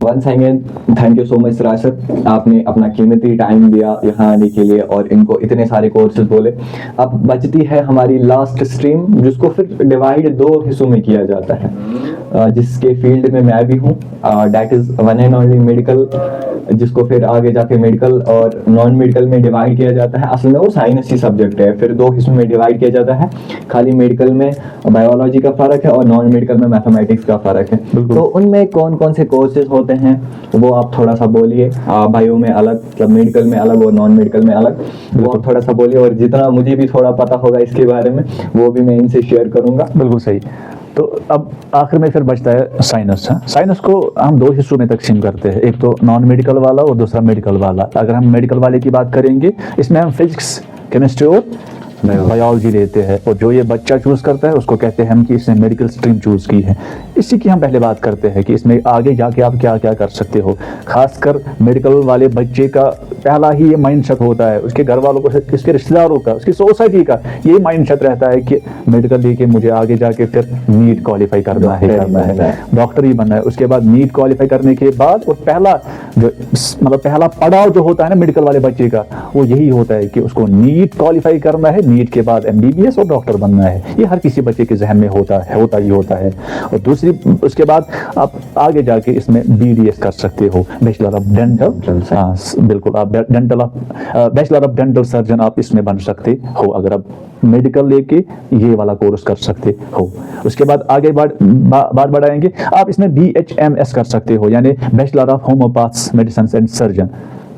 Once again thank you so much Rashid, आपने अपना कीमती टाइम दिया यहाँ आने के लिए और इनको इतने सारे कोर्सेज बोले। अब बचती है हमारी लास्ट स्ट्रीम, जिसको फिर डिवाइड 2 हिस्सों में किया जाता है, जिसके फील्ड में मैं भी हूँ, that is one and only medical, जिसको फिर आगे जाके मेडिकल और नॉन मेडिकल में डिवाइड किया जाता है। असल में वो साइंस ही सब्जेक्ट है, फिर 2 हिस्सों में डिवाइड किया जाता है। खाली मेडिकल में बायोलॉजी का फर्क है और नॉन मेडिकल में मैथमेटिक्स का फर्क है। तो उनमें कौन कौन से कोर्सेज होते हैं वो आप थोड़ा सा बोलिए। बायो में अलग, मतलब मेडिकल में अलग और नॉन मेडिकल में अलग, वो आप थोड़ा सा बोलिए। और जितना मुझे भी थोड़ा पता होगा इसके बारे में वो भी मैं इनसे शेयर करूंगा। बिल्कुल सही। तो अब आखिर में फिर बचता है साइंस। साइंस को हम 2 हिस्सों में तकसीम करते हैं, एक तो नॉन मेडिकल वाला और दूसरा मेडिकल वाला। अगर हम मेडिकल वाले की बात करेंगे, इसमें हम फिजिक्स, केमिस्ट्री और बायोलॉजी लेते हैं, और जो ये बच्चा चूज़ करता है उसको कहते हैं हम कि इसने मेडिकल स्ट्रीम चूज़ की है। इसी की हम पहले बात करते हैं कि इसमें आगे जाके आप क्या क्या कर सकते हो। खासकर मेडिकल वाले बच्चे का पहला ही ये माइंडसेट होता है, उसके घर वालों को, उसके रिश्तेदारों का, उसकी सोसाइटी का ये माइंडसेट रहता है कि मेडिकल लेके मुझे आगे जाके फिर नीट क्वालिफाई करना है, डॉक्टर ही बनना है। उसके बाद नीट क्वालिफाई करने के बाद और पहला जो मतलब पहला पड़ाव जो होता है ना मेडिकल वाले बच्चे का, वो यही होता है कि उसको नीट क्वालिफाई करना है, नीट के बाद MBBS और डॉक्टर बनना है। ये हर किसी बच्चे के जहन में होता ही होता है। और दूसरी, उसके बाद आप आगे जाके इसमें BDS कर सकते हो, बैचलर ऑफ डेंटल। हाँ बिल्कुल, आप बैचलर ऑफ डेंटल सर्जन आप इसमें बन सकते हो अगर आप मेडिकल लेके ये वाला कोर्स कर सकते हो। उसके बाद आगे बात बढ़ाएंगे, आप इसमें BHMS कर सकते हो, यानी bachelor of homeopaths medicine and surgeon.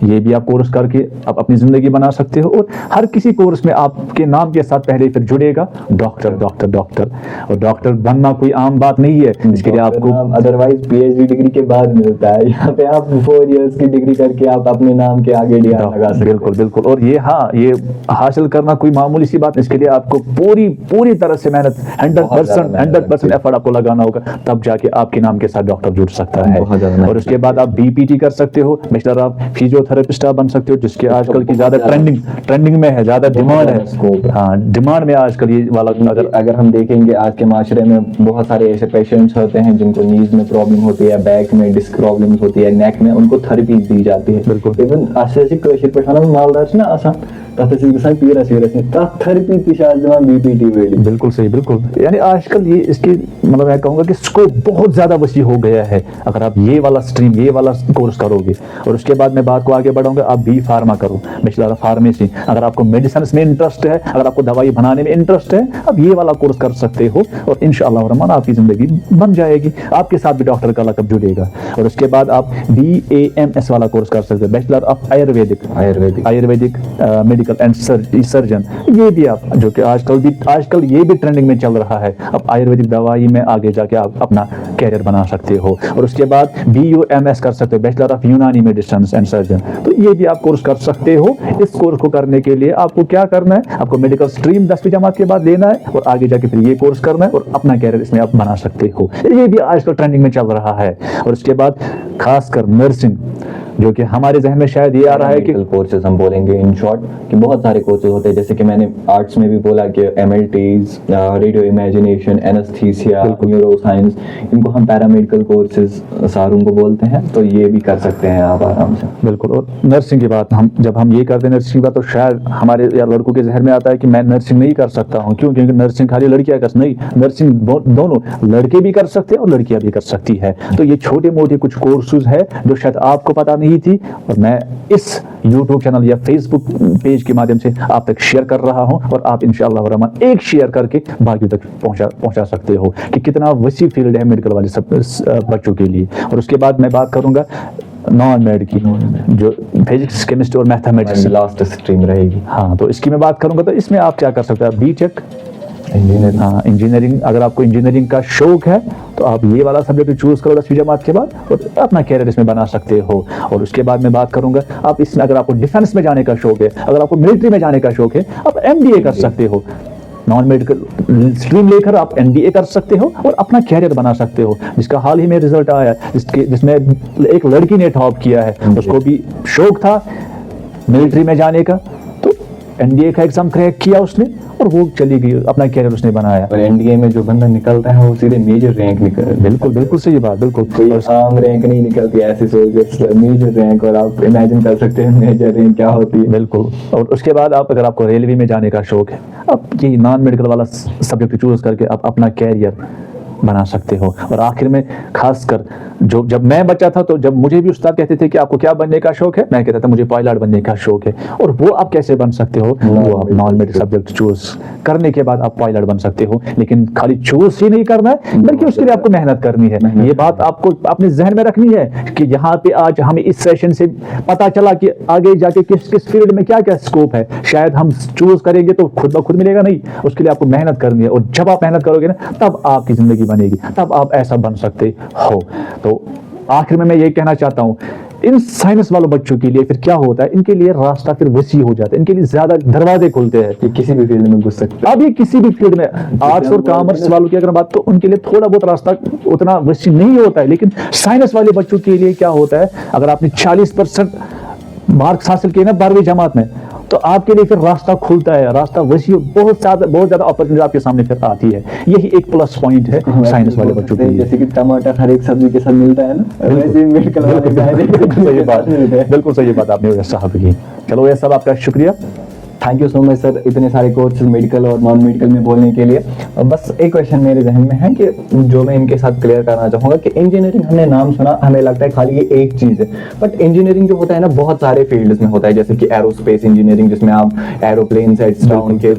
ये भी आप कोर्स करके आप अपनी ज़िंदगी बना सकते हो। और हर किसी कोर्स में आपके नाम के साथ पहले फिर जुड़ेगा डॉक्टर डॉक्टर डॉक्टर। और डॉक्टर बनना कोई आम बात नहीं है, इसके लिए आपको अदरवाइज PhD डिग्री के बाद मिलता है, यहाँ पे आप 4 इयर्स की डिग्री करके आप अपने नाम के आगे DR लगा सकते हैं। बिल्कुल बिल्कुल। और ये ये हासिल करना कोई मामूली सी बात, इसके लिए आपको पूरी तरह से मेहनत 100% एफर्ट आपको लगाना होगा, तब जाके आपके नाम के साथ डॉक्टर जुड़ सकता है। और उसके बाद आप BPT कर सकते हो, बैचलर ऑफ फिजियोथेरेपिस्ट आप बन सकते हो, जिसके आजकल की ज्यादा ट्रेंडिंग में है, ज्यादा डिमांड है। हाँ, डिमांड में आजकल ये वाला। अगर हम देखेंगे आज के माशरे में बहुत सारे ऐसे पेशेंट्स होते हैं जिनको नीज में प्रॉब्लम होती है, बैक में डिस्क प्रॉब्लम होती है, नेक में, उनको थेरेपी दी जाती है। बिल्कुल। इवन मालदार ना आसान थेरेपी BPT वेली। बिल्कुल सही, बिल्कुल। यानी आजकल ये इसकी मतलब मैं कहूँगा कि स्कोप बहुत ज़्यादा वसी हो गया है अगर आप ये वाला स्ट्रीम, ये वाला कोर्स करोगे। और उसके बाद मैं बात को आगे बढ़ाऊंगा, आप B फार्मा करो, बैचलर ऑफ फार्मेसी। अगर आपको मेडिसिन में इंटरेस्ट है, अगर आपको दवाई बनाने में इंटरेस्ट है, आप ये वाला कोर्स कर सकते हो और इंशाअल्लाह रहमान आपकी ज़िंदगी बन जाएगी, आपके साथ भी डॉक्टर का लक़ब जुड़ेगा। और उसके बाद आप BAMS वाला कोर्स कर सकते हो, bachelor of Ayurvedic medical and surgeon. ये भी आप, जो कि आजकल ये भी ट्रेंडिंग में चल रहा है, आप आयुर्वेदिक दवाई में आगे जाके आप अपना कैरियर बना सकते हो। और उसके बाद BUMS कर सकते हो, बैचलर ऑफ यूनानी मेडिसिन एंड सर्जन। तो ये भी आप कोर्स कर सकते हो। इस कोर्स को करने के लिए आपको क्या करना है, आपको मेडिकल स्ट्रीम 10वीं जमात के बाद लेना है और आगे जाके फिर ये कोर्स करना है और अपना कैरियर इसमें आप बना सकते हो। ये भी आजकल ट्रेंडिंग में चल रहा है। और उसके बाद खासकर नर्सिंग, जो कि हमारे जहन में शायद ये आ रहा है कि कोर्सेज हम बोलेंगे इन शॉर्ट कि बहुत सारे कोर्सेज होते हैं, जैसे कि मैंने आर्ट्स में भी बोला कि MLTs, radio imagination, anaesthesia, neuro science, इनको हम पैरामेडिकल कोर्सेज सारों को बोलते हैं। तो ये भी कर सकते हैं आप आराम से। बिल्कुल। और नर्सिंग की बात जब हम ये करते हैं नर्सिंग की बात, तो शायद हमारे लड़कों के जहन में आता है कि मैं नर्सिंग नहीं कर सकता हूँ, क्योंकि नर्सिंग खाली लड़कियाँ कर, नहीं, नर्सिंग दोनों लड़के भी कर सकते हैं और लड़कियाँ भी कर सकती है। तो ये छोटे मोटे कुछ कोर्सेज है जो शायद आपको पता नहीं थी, और मैं इस YouTube चैनल या Facebook पेज के माध्यम से आप तक शेयर कर रहा हूं। और आप इंशाअल्लाह रहमान एक शेयर करके बाकी तक पहुंचा सकते हो कि कितना वसी फील्ड है मेडिकल वाले सब बच्चों के लिए। और उसके बाद मैं बात करूंगा नॉन मेड की, जो फिजिक्स, केमिस्ट्री और मैथमेटिक्स लास्ट स्ट्रीम रहेगी। हाँ, तो इसकी मैं बात करूंगा। तो इसमें आप क्या कर सकते हैं, BTech इंजीनियरिंग। अगर आपको इंजीनियरिंग का शौक है तो आप ये वाला सब्जेक्ट चूज करो 10वीं जमात के बाद और अपना कैरियर इसमें बना सकते हो। और उसके बाद मैं बात करूंगा, आप इसमें अगर आपको डिफेंस में जाने का शौक है, अगर आपको मिलिट्री में जाने का शौक है, आप MBA कर सकते हो। नॉन मेडिकल स्ट्रीम लेकर आप MBA कर सकते हो और अपना कैरियर बना सकते हो, जिसका हाल ही में रिजल्ट आया, जिसमें एक लड़की ने टॉप किया है। उसको भी शौक था मिलिट्री में जाने का, तो एनडीए का एग्जाम क्रैक किया उसने और वो चली गई, अपना कैरियर उसने बनाया। और एनडीए में जो बंदा निकलता है वो सीधे मेजर रैंक निकल, बिल्कुल बिल्कुल सही बात, बिल्कुल। कोई आम रैंक नहीं निकलती, ऐसे सोल्जर्स मेजर रैंक, और आप इमेजिन कर सकते हैं मेजर रैंक क्या होती है। बिल्कुल। और उसके बाद आप, अगर आपको रेलवे में जाने का शौक है, आप ये नॉन मेडिकल वाला सब्जेक्ट चूज करके आप अपना कैरियर बना सकते हो। और आखिर में खासकर जो, जब मैं बच्चा था तो जब मुझे भी उस्ताद कहते थे कि आपको क्या बनने का शौक है, मैं कहता था मुझे पायलट बनने का शौक है। और वो आप कैसे बन सकते हो, वो आप नॉन मेडिकल सब्जेक्ट चूज करने के बाद आप पायलट बन सकते हो। लेकिन खाली चूज ही नहीं करना है, बल्कि उसके लिए आपको मेहनत करनी है। ये बात आपको अपने जहन में रखनी है कि यहाँ पे आज हमें इस सेशन से पता चला कि आगे जाके किस किस फील्ड में क्या क्या स्कोप है। शायद हम चूज करेंगे तो खुद ब खुद मिलेगा नहीं, उसके लिए आपको मेहनत करनी है। और जब आप मेहनत करोगे ना, तब आपकी जिंदगी बनेगी, तब आप ऐसा बन सकते हो। तो आखिर में मैं ये कहना चाहता हूं, इन साइंस वालों बच्चों के लिए फिर क्या होता है, इनके लिए रास्ता फिर वसी हो जाता है, इनके लिए ज्यादा दरवाजे खुलते हैं, कि किसी भी फील्ड में घुस सकते हैं। अब ये किसी भी फील्ड में, आर्ट्स और कॉमर्स वालों की अगर बात, तो उनके लिए थोड़ा बहुत रास्ता उतना वसी नहीं होता है। लेकिन साइंस वाले बच्चों के लिए क्या होता है, अगर आपने 40% मार्क्स हासिल किए ना 12वीं जमात में, तो आपके लिए फिर रास्ता खुलता है, रास्ता वसी, बहुत ज्यादा अपॉर्चुनिटी आपके सामने फिर आती है। यही एक प्लस पॉइंट है साइंस वाले बच्चों के लिए। जैसे कि टमाटर हर एक सब्जी के साथ मिलता है ना, वैसे ही मेडिकल वाले सही बात, बिल्कुल सही बात आपने वैसा साहब की। चलो ये सब आपका शुक्रिया, thank you so much sir, इतने सारे कोर्सेज मेडिकल और नॉन मेडिकल में बोलने के लिए। बस एक क्वेश्चन मेरे जहन में है कि जो मैं इनके साथ क्लियर करना चाहूँगा कि इंजीनियरिंग, हमने नाम सुना, हमें लगता है खाली ये एक चीज़ है, बट इंजीनियरिंग जो होता है ना बहुत सारे फील्ड्स में होता है। जैसे कि एरोस्पेस इंजीनियरिंग, जिसमें आप एरोप्लेन सेट्स उनके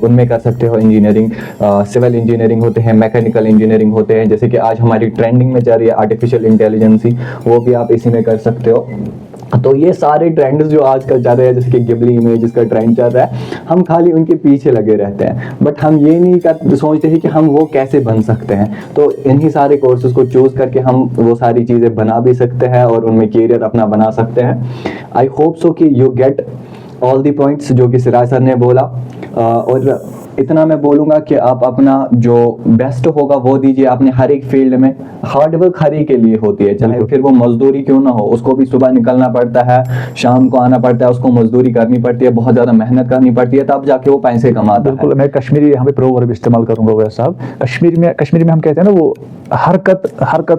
उनमें कर सकते हो इंजीनियरिंग। सिविल इंजीनियरिंग होते हैं, मैकेनिकल इंजीनियरिंग होते हैं, जैसे कि आज हमारी ट्रेंडिंग में जा रही है आर्टिफिशियल इंटेलिजेंसी, वो भी आप इसी में कर सकते हो। तो ये सारे ट्रेंड्स जो आजकल चल रहे हैं, जैसे कि गिबली इमेज का ट्रेंड चल रहा है, हम खाली उनके पीछे लगे रहते हैं, बट हम ये नहीं सोचते हैं कि हम वो कैसे बन सकते हैं। तो इन्हीं सारे कोर्सेज को चूज करके हम वो सारी चीज़ें बना भी सकते हैं और उनमें कैरियर अपना बना सकते हैं। आई होप सो कि you get all the points जो कि सिराज सर ने बोला। और इतना मैं बोलूँगा कि आप अपना जो बेस्ट होगा वो दीजिए। आपने हर एक फील्ड में हार्ड वर्क हर एक के लिए होती है, चाहे फिर वो मजदूरी क्यों ना हो, उसको भी सुबह निकलना पड़ता है, शाम को आना पड़ता है, उसको मजदूरी करनी पड़ती है, बहुत ज़्यादा मेहनत करनी पड़ती है, तब जाके वो पैसे कमाता है। बिल्कुल। मैं कश्मीरी यहाँ पे प्रोवर्ब इस्तेमाल करूंगा वैसा साहब। कश्मीरी में हम कहते हैं ना, वो हरकत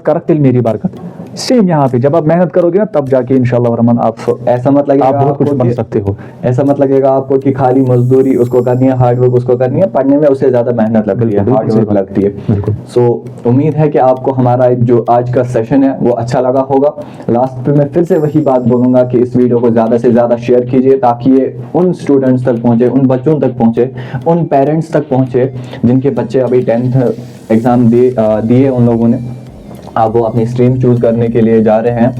करक तिल मेरी बरकत। सेम यहाँ पे जब आप मेहनत करोगे ना, तब जाके इंशाल्लाह रहमान आप ऐसा मत लगेगा आप बहुत कुछ बन सकते हो। ऐसा मत लगेगा आपको कि खाली मजदूरी उसको करनी है, हार्ड वर्क उसको करनी है, पढ़ने में उससे ज्यादा मेहनत लगती है, हार्ड वर्क लगती है। सो उम्मीद है कि आपको हमारा जो आज का सेशन है वो अच्छा लगा होगा। लास्ट पे मैं फिर से वही बात बोलूंगा कि इस वीडियो को ज्यादा से ज्यादा शेयर कीजिए, ताकि ये उन स्टूडेंट्स तक पहुंचे, उन बच्चों तक पहुंचे, उन पेरेंट्स तक पहुंचे जिनके बच्चे अभी 10th एग्जाम दिए उन लोगों ने, अब वो अपनी स्ट्रीम चूज करने के लिए जा रहे हैं,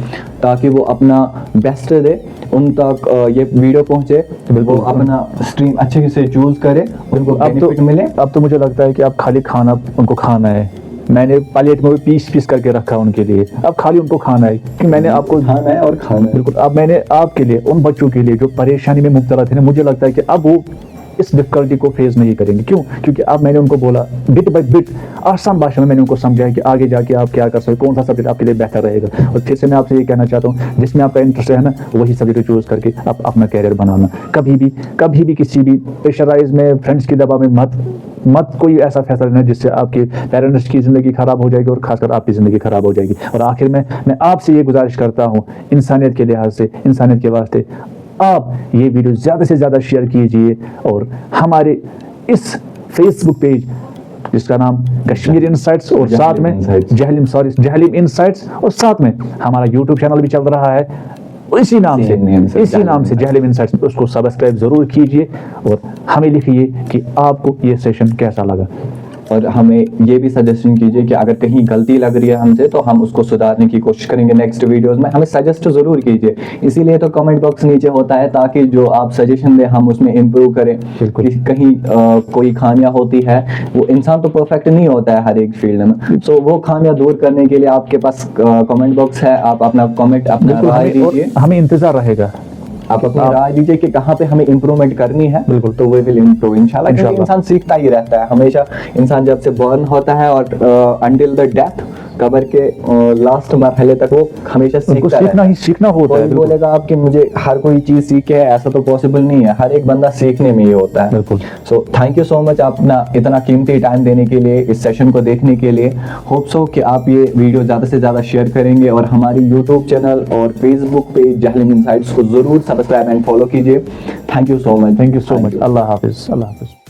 ताकि वो अपना बेस्ट दे, उन तक ये वीडियो पहुंचे, वो अपना स्ट्रीम अच्छे से चूज करे, उनको बेनिफिट मिले। अब तो मुझे लगता है कि अब खाली खाना उनको खाना है। मैंने प्लेट में पीस करके रखा उनके लिए, अब खाली उनको खाना है कि मैंने आपको खाना है और खाना है। बिल्कुल। अब मैंने आपके लिए, उन बच्चों के लिए जो परेशानी में मुब्तला थे ना, मुझे लगता है कि अब वो इस डिफिकल्टी को फेस नहीं करेंगे। क्यों? क्योंकि अब मैंने उनको बोला बिट बाय बिट, आसान भाषा में मैंने उनको समझाया कि आगे जाके आप क्या कर सकते, कौन सा सब्जेक्ट आपके लिए बेहतर रहेगा। और फिर से मैं आपसे ये कहना चाहता हूँ, जिसमें आपका इंटरेस्ट है ना, वही सब्जेक्ट चूज करके आप अपना कैरियर बनाना। कभी भी किसी भी प्रेशराइज में, फ्रेंड्स की दबाव में मत कोई ऐसा फैसला लेना जिससे आपके पेरेंट्स की ज़िंदगी खराब हो जाएगी और खासकर आपकी ज़िंदगी खराब हो जाएगी। और आखिर में मैं आपसे ये गुजारिश करता हूँ, इंसानियत के लिहाज से, इंसानियत के वास्ते, आप ये वीडियो ज़्यादा से ज़्यादा शेयर कीजिए और हमारे इस फेसबुक पेज जिसका नाम कश्मीर इनसाइट्स और साथ में जहलीम इनसाइट्स, और साथ में हमारा यूट्यूब चैनल भी चल रहा है इसी नाम से जहलीम इनसाइट्स, उसको सब्सक्राइब ज़रूर कीजिए और हमें लिखिए कि आपको ये सेशन कैसा लगा। और हमें ये भी सजेशन कीजिए कि अगर कहीं गलती लग रही है हमसे, तो हम उसको सुधारने की कोशिश करेंगे नेक्स्ट वीडियोस में। हमें सजेस्ट जरूर कीजिए, इसीलिए तो कमेंट बॉक्स नीचे होता है, ताकि जो आप सजेशन दें हम उसमें इम्प्रूव करें। कहीं कोई खामियां होती है, वो इंसान तो परफेक्ट नहीं होता है हर एक फील्ड में, सो वो खामियां दूर करने के लिए आपके पास कमेंट बॉक्स है, आप अपना कमेंट, अपना राय दीजिए। हमें इंतजार रहेगा आप अपनी राय दीजिए कि कहाँ पे हमें इम्प्रूवमेंट करनी है, बिल्कुल। तो वे विल इम्प्रूव इंशाल्लाह। क्योंकि इंशाल्लाह। इंसान सीखता ही रहता है हमेशा। इंसान जब से बॉर्न होता है और अंटिल द डेथ, कब्र के लास्ट मरहले तक वो हमेशा उनको सीखता सीखना रहता ही है। सीखना होता कोई है, बिल्कुल। बोलेगा आपकी मुझे हर कोई चीज सीखे, ऐसा तो पॉसिबल नहीं है। हर एक बंदा सीखने में ही होता है। बिल्कुल। So thank you so much अपना इतना कीमती टाइम देने के लिए, इस सेशन को देखने के लिए। होप सो कि आप ये वीडियो ज़्यादा से ज़्यादा शेयर करेंगे और हमारी यूट्यूब चैनल और फेसबुक पेज जाहलिम इनसाइट्स को ज़रूर सब्सक्राइब एंड फॉलो कीजिए। Thank you so much. Thank you so much. अल्लाह हाफिज़। अल्लाह हाफिज़।